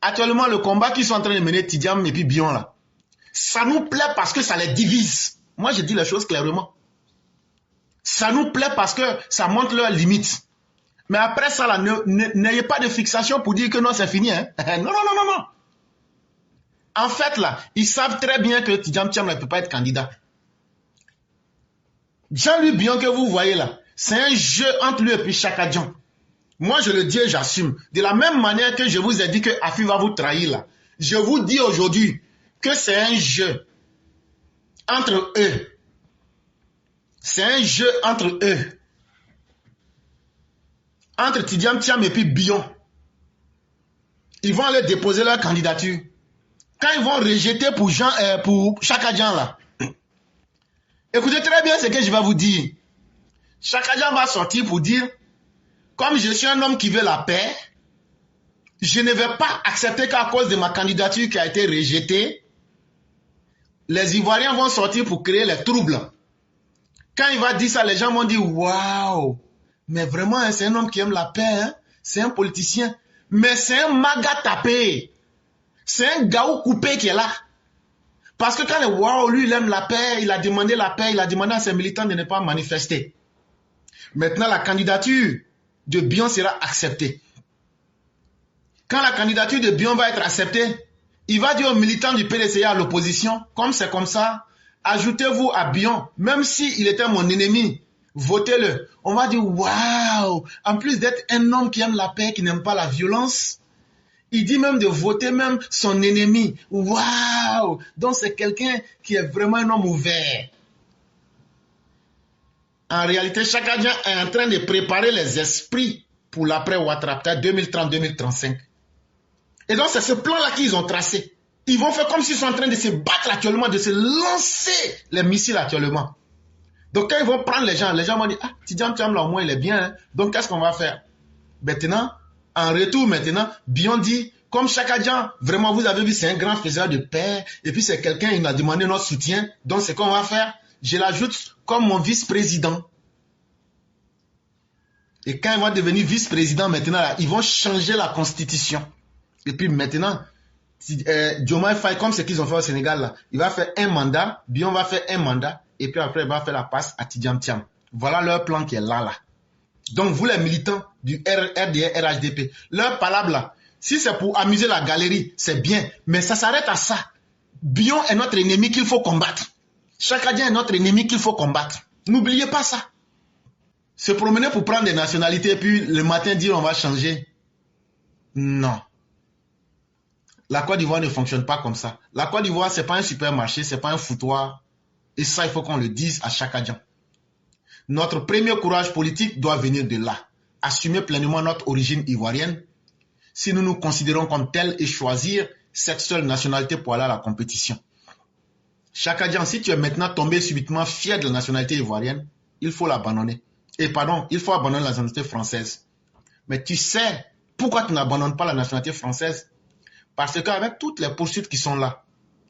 Actuellement, le combat qu'ils sont en train de mener, Tidiam et puis Bion, là, ça nous plaît parce que ça les divise. Moi, je dis les choses clairement. Ça nous plaît parce que ça montre leurs limites. Mais après ça, là, n'ayez pas de fixation pour dire que non, c'est fini. Hein? Non, non, non, non, non. En fait, là, ils savent très bien que Tidjam Thiam ne peut pas être candidat. Jean-Louis Bion que vous voyez là, c'est un jeu entre lui et puis Chaka Dian. Moi, je le dis et j'assume. De la même manière que je vous ai dit que Afi va vous trahir là, je vous dis aujourd'hui que c'est un jeu entre eux. C'est un jeu entre eux. Entre Tidjam Thiam et puis Bion. Ils vont aller déposer leur candidature. Quand ils vont rejeter pour Chaka Dian là, écoutez très bien ce que je vais vous dire. Chaka Dian va sortir pour dire, comme je suis un homme qui veut la paix, je ne vais pas accepter qu'à cause de ma candidature qui a été rejetée, les Ivoiriens vont sortir pour créer les troubles. Quand il va dire ça, les gens vont dire, waouh, mais vraiment, hein, c'est un homme qui aime la paix, hein? C'est un politicien, mais c'est un maga tapé. C'est un gaou coupé qui est là. Parce que quand waouh, lui, il aime la paix, il a demandé la paix, il a demandé à ses militants de ne pas manifester. Maintenant, la candidature de Bion sera acceptée. Quand la candidature de Bion va être acceptée, il va dire aux militants du PDC à l'opposition, comme c'est comme ça, ajoutez-vous à Bion, même s'il était mon ennemi, votez-le. On va dire, waouh, en plus d'être un homme qui aime la paix, qui n'aime pas la violence, il dit même de voter même son ennemi. Waouh! Donc c'est quelqu'un qui est vraiment un homme ouvert. En réalité, Chaka Dian est en train de préparer les esprits pour l'après Ouattara, peut-être 2030-2035. Et donc c'est ce plan-là qu'ils ont tracé. Ils vont faire comme s'ils sont en train de se battre actuellement, de se lancer les missiles actuellement. Donc quand ils vont prendre les gens vont dire, ah, Tidjam Thiam là au moins il est bien. Hein? Donc qu'est-ce qu'on va faire? Maintenant, en retour maintenant, Bion dit, comme Chaka Dian, vraiment vous avez vu, c'est un grand faiseur de paix, et puis c'est quelqu'un, il m'a demandé notre soutien, donc c'est qu'on va faire, je l'ajoute comme mon vice-président. Et quand il va devenir vice-président maintenant, là, ils vont changer la constitution. Et puis maintenant, Diomaye Faye, comme ce qu'ils ont fait au Sénégal, là, il va faire un mandat, Bion va faire un mandat, et puis après il va faire la passe à Tidjam Thiam. Voilà leur plan qui est là. Donc, vous les militants du RDR, RHDP, leur palabre là, si c'est pour amuser la galerie, c'est bien, mais ça s'arrête à ça. Bion est notre ennemi qu'il faut combattre. Chaka Dian est notre ennemi qu'il faut combattre. N'oubliez pas ça. Se promener pour prendre des nationalités et puis le matin dire on va changer. Non. La Côte d'Ivoire ne fonctionne pas comme ça. La Côte d'Ivoire, c'est pas un supermarché, c'est pas un foutoir. Et ça, il faut qu'on le dise à Chaka Dian. Notre premier courage politique doit venir de là. Assumer pleinement notre origine ivoirienne, si nous nous considérons comme tels et choisir cette seule nationalité pour aller à la compétition. Chaka Dian, si tu es maintenant tombé subitement fier de la nationalité ivoirienne, il faut l'abandonner. Et pardon, il faut abandonner la nationalité française. Mais tu sais pourquoi tu n'abandonnes pas la nationalité française? Parce qu'avec toutes les poursuites qui sont là,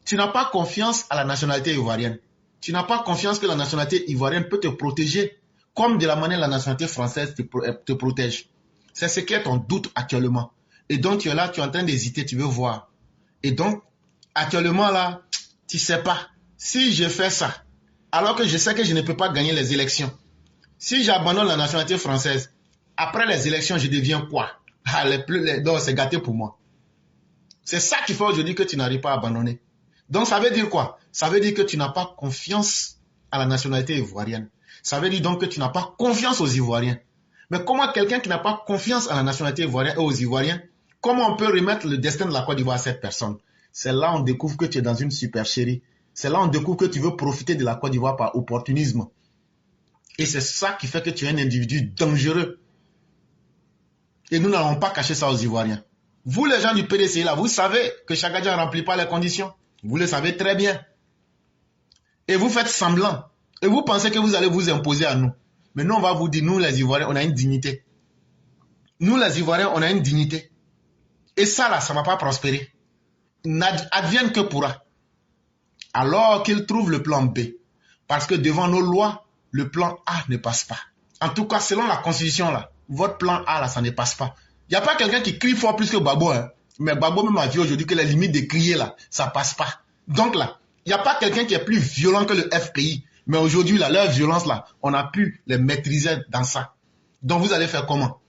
tu n'as pas confiance à la nationalité ivoirienne. Tu n'as pas confiance que la nationalité ivoirienne peut te protéger comme de la manière la nationalité française te protège. C'est ce qui est ton doute actuellement. Et donc tu es là, tu es en train d'hésiter, tu veux voir. Et donc, actuellement là, tu ne sais pas. Si je fais ça, alors que je sais que je ne peux pas gagner les élections, si j'abandonne la nationalité française, après les élections, je deviens quoi? Donc c'est gâté pour moi. C'est ça qui fait aujourd'hui que tu n'arrives pas à abandonner. Donc ça veut dire quoi? Ça veut dire que tu n'as pas confiance à la nationalité ivoirienne. Ça veut dire donc que tu n'as pas confiance aux Ivoiriens. Mais comment quelqu'un qui n'a pas confiance à la nationalité ivoirienne et aux Ivoiriens, comment on peut remettre le destin de la Côte d'Ivoire à cette personne? C'est là on découvre que tu es dans une supercherie. C'est là on découvre que tu veux profiter de la Côte d'Ivoire par opportunisme. Et c'est ça qui fait que tu es un individu dangereux. Et nous n'allons pas cacher ça aux Ivoiriens. Vous les gens du PDC là, vous savez que Chaka Dian ne remplit pas les conditions. Vous le savez très bien. Et vous faites semblant. Et vous pensez que vous allez vous imposer à nous. Mais nous, on va vous dire, nous les Ivoiriens, on a une dignité. Nous les Ivoiriens, on a une dignité. Et ça là, ça ne va pas prospérer. Advienne que pourra. Alors qu'ils trouvent le plan B. Parce que devant nos lois, le plan A ne passe pas. En tout cas, selon la constitution là, votre plan A là, ça ne passe pas. Il n'y a pas quelqu'un qui crie fort plus que Babo. Hein. Mais Gbagbo même a vu aujourd'hui que les limites de crier là, ça passe pas. Donc là, il n'y a pas quelqu'un qui est plus violent que le FPI. Mais aujourd'hui, là, leur violence là, on a pu les maîtriser dans ça. Donc vous allez faire comment?